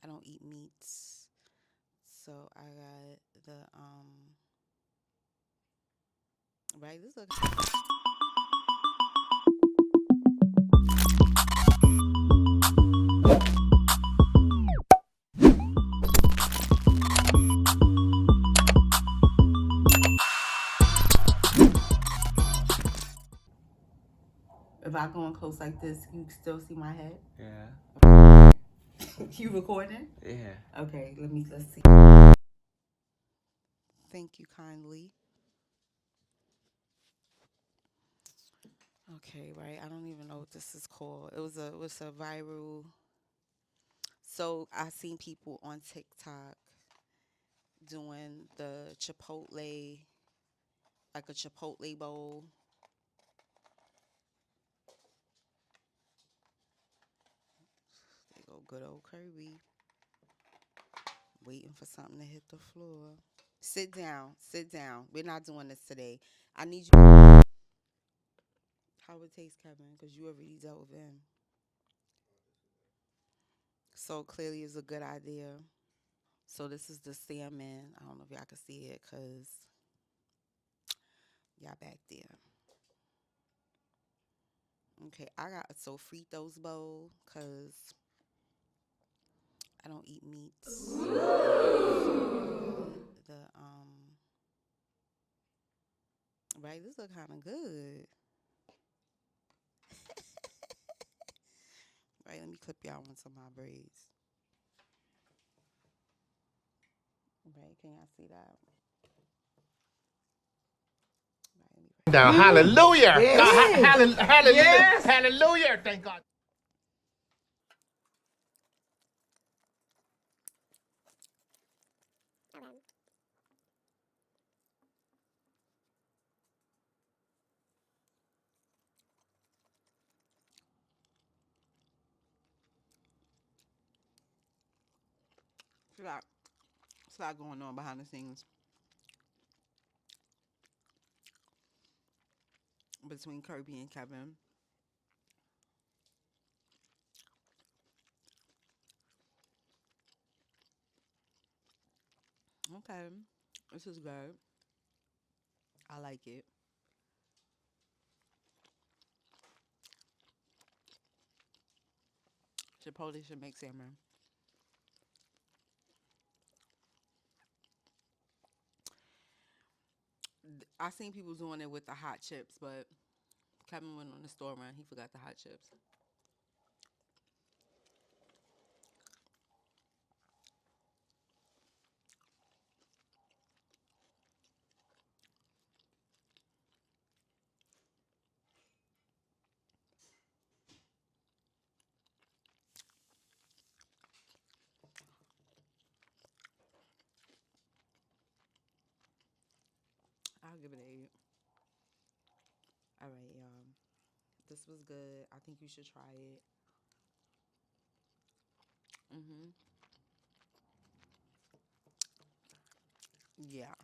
I don't eat meats. So I got the right. This look. If I go in close like this, you still see my head. Yeah. You recording? Yeah. Okay. Let's see. Thank you kindly. Okay, right. I don't even know what this is called. It was a viral. So I seen people on TikTok doing the Chipotle, like a Chipotle bowl. They go good old Kirby, waiting for something to hit the floor. Sit down, sit down. We're not doing this today. I need you. How it tastes, Kevin? Because you already dealt with him. So clearly, it's a good idea. So this is the salmon. I don't know if y'all can see it because y'all back there. Okay, I got a sofritos bowl because I don't eat meats. The right, this look kind of good. Right, let me clip y'all onto my braids. Right, can y'all see that? Right, Now, hallelujah. Yes. Hallelujah. Yes. Hallelujah. Thank God. It's a lot going on behind the scenes between Kirby and Kevin. Okay, this is good. I like it. Chipotle should make salmon. I seen people doing it with the hot chips, but Kevin went on the store run. He forgot the hot chips. I'll give it an 8. All right, y'all. This was good. I think you should try it. Mhm. Yeah.